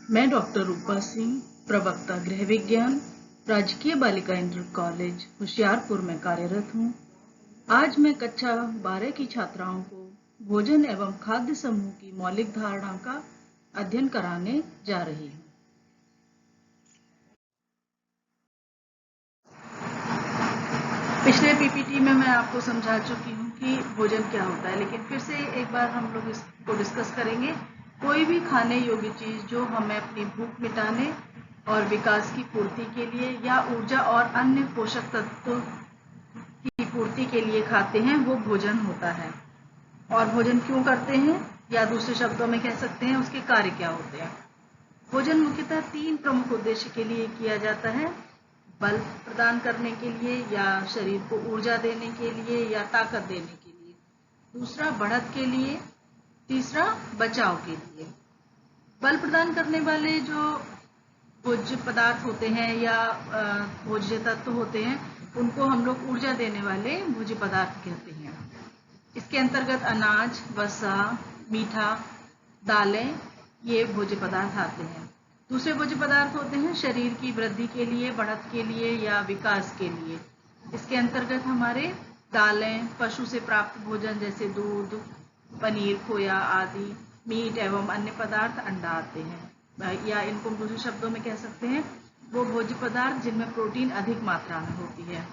मैं डॉक्टर रूपा सिंह, प्रवक्ता गृह विज्ञान, राजकीय बालिका इंटर कॉलेज होशियारपुर में कार्यरत हूँ। आज मैं कक्षा 12 की छात्राओं को भोजन एवं खाद्य समूह की मौलिक धारणा का अध्ययन कराने जा रही हूँ। पिछले पीपीटी में मैं आपको समझा चुकी हूँ कि भोजन क्या होता है, लेकिन फिर से एक बार हम लोग इसको डिस्कस करेंगे। कोई भी खाने योग्य चीज जो हमें अपनी भूख मिटाने और विकास की पूर्ति के लिए या ऊर्जा और अन्य पोषक तत्वों की पूर्ति के लिए खाते हैं, वो भोजन होता है। और भोजन क्यों करते हैं, या दूसरे शब्दों में कह सकते हैं उसके कार्य क्या होते हैं। भोजन मुख्यतः 3 प्रमुख उद्देश्य के लिए किया जाता है: बल प्रदान करने के लिए, या शरीर को ऊर्जा देने के लिए, या ताकत देने के लिए। दूसरा बढ़त के लिए, तीसरा बचाव के लिए। बल प्रदान करने वाले जो भोज्य पदार्थ होते हैं या भोज्य तत्व होते हैं, उनको हम लोग ऊर्जा देने वाले भोज्य पदार्थ कहते हैं। इसके अंतर्गत अनाज, वसा, मीठा, दालें, ये भोज्य पदार्थ आते हैं। दूसरे भोज्य पदार्थ होते हैं शरीर की वृद्धि के लिए, बढ़त के लिए या विकास के लिए। इसके अंतर्गत हमारे दालें, पशु से प्राप्त भोजन जैसे दूध, पनीर, खोया आदि, मीट एवं अन्य पदार्थ, अंडा आते हैं। या इनको दूसरे शब्दों में कह सकते हैं वो भोज्य पदार्थ जिनमें प्रोटीन अधिक मात्रा में होती है।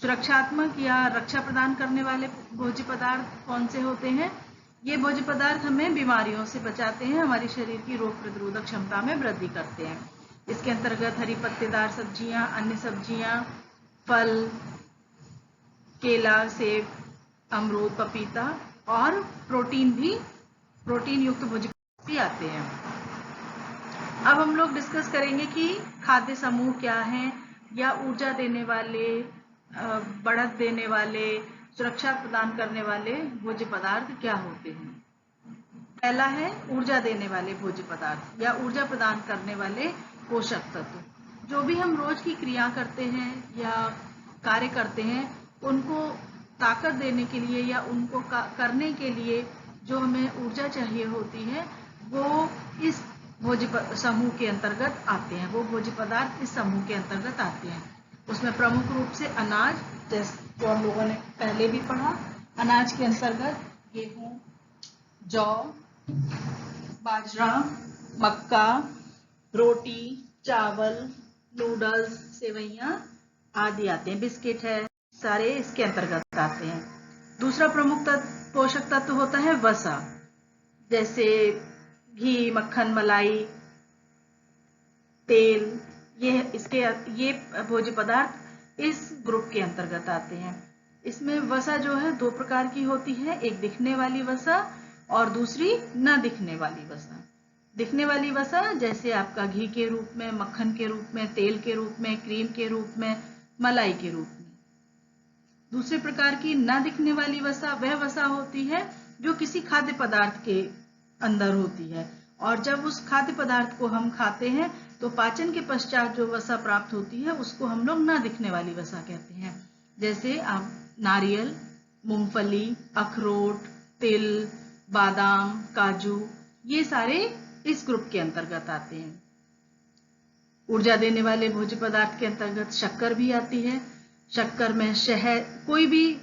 सुरक्षात्मक या रक्षा प्रदान करने वाले भोज्य पदार्थ कौन से होते हैं? ये भोज्य पदार्थ हमें बीमारियों से बचाते हैं, हमारी शरीर की रोग प्रतिरोधक क्षमता में वृद्धि करते हैं। इसके अंतर्गत हरी पत्तेदार सब्जियां, अन्य सब्जियां, फल, केला, सेब, अमरूद, पपीता और प्रोटीन युक्त भोज्य भी आते हैं। अब हम लोग डिस्कस करेंगे कि खाद्य समूह क्या है, या ऊर्जा देने वाले, बढ़त देने वाले, सुरक्षा प्रदान करने वाले भोज्य पदार्थ क्या होते हैं। पहला है ऊर्जा देने वाले भोज्य पदार्थ या ऊर्जा प्रदान करने वाले पोषक तत्व। जो भी हम रोज की क्रिया करते हैं या कार्य करते हैं, उनको ताकत देने के लिए या उनको करने के लिए जो हमें ऊर्जा चाहिए होती है, वो इस भोज्य समूह के अंतर्गत आते हैं। वो भोज्य पदार्थ इस समूह के अंतर्गत आते हैं। उसमें प्रमुख रूप से अनाज, जैसे जो हम लोगों ने पहले भी पढ़ा, अनाज के अंतर्गत गेहूं, जौ, बाजरा, मक्का, रोटी, चावल, नूडल्स, सेवइयां आदि आते हैं। बिस्किट है, सारे इसके अंतर्गत आते हैं। दूसरा प्रमुख पोषक तत्व होता है वसा, जैसे घी, मक्खन, मलाई, तेल। ये भोज्य पदार्थ इस ग्रुप के अंतर्गत आते हैं। इसमें वसा जो है 2 प्रकार की होती है, एक दिखने वाली वसा और दूसरी न दिखने वाली वसा। दिखने वाली वसा जैसे आपका घी के रूप में, मक्खन के रूप में, तेल के रूप में, क्रीम के रूप में, मलाई के रूप में। दूसरे प्रकार की न दिखने वाली वसा वह वसा होती है जो किसी खाद्य पदार्थ के अंदर होती है, और जब उस खाद्य पदार्थ को हम खाते हैं तो पाचन के पश्चात जो वसा प्राप्त होती है उसको हम लोग न दिखने वाली वसा कहते हैं। जैसे आप नारियल, मूंगफली, अखरोट, तिल, बादाम, काजू, ये सारे इस ग्रुप के अंतर्गत आते हैं। ऊर्जा देने वाले भोज्य पदार्थ के अंतर्गत शक्कर भी आती है। शक्कर में शहद, कोई भी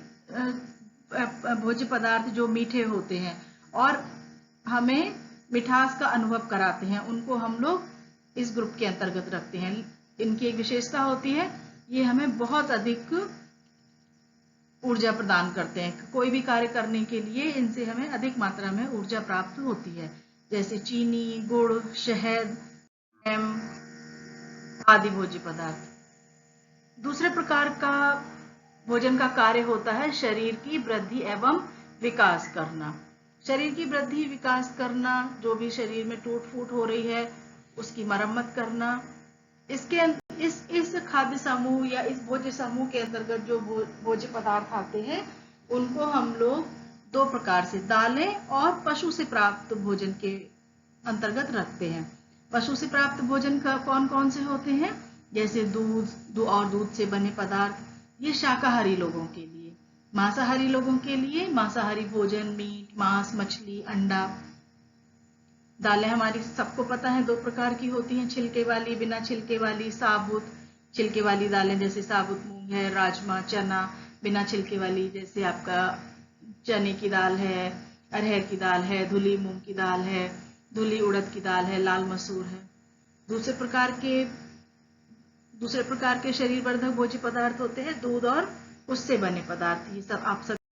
भोज्य पदार्थ जो मीठे होते हैं और हमें मिठास का अनुभव कराते हैं, उनको हम लोग इस ग्रुप के अंतर्गत रखते हैं। इनकी एक विशेषता होती है, ये हमें बहुत अधिक ऊर्जा प्रदान करते हैं। कोई भी कार्य करने के लिए इनसे हमें अधिक मात्रा में ऊर्जा प्राप्त होती है, जैसे चीनी, गुड़, शहद, आदि भोज्य पदार्थ। दूसरे प्रकार का भोजन का कार्य होता है शरीर की वृद्धि एवं विकास करना। शरीर की वृद्धि विकास करना, जो भी शरीर में टूट फूट हो रही है उसकी मरम्मत करना। इस खाद्य समूह या इस भोज्य समूह के अंतर्गत जो भोज्य पदार्थ आते हैं, उनको हम लोग 2 प्रकार से, दालें और पशु से प्राप्त भोजन के अंतर्गत रखते हैं। पशु से प्राप्त भोजन का कौन कौन से होते हैं? जैसे दूध और दूध से बने पदार्थ, ये शाकाहारी लोगों के लिए। मांसाहारी लोगों के लिए मांसाहारी भोजन, मीट, मांस, मछली, अंडा। दालें हमारी सबको पता है 2 प्रकार की होती हैं, छिलके वाली, बिना छिलके वाली, साबुत। छिलके वाली दालें जैसे साबुत मूंग है, राजमा, चना। बिना छिलके वाली जैसे आपका चने की दाल है, अरहर की दाल है, धुली मूंग की दाल है, धुली उड़द की दाल है, लाल मसूर है। दूसरे प्रकार के दूसरे प्रकार के शरीर वर्धक भोज्य पदार्थ होते हैं दूध और उससे बने पदार्थ। ये सब आप सब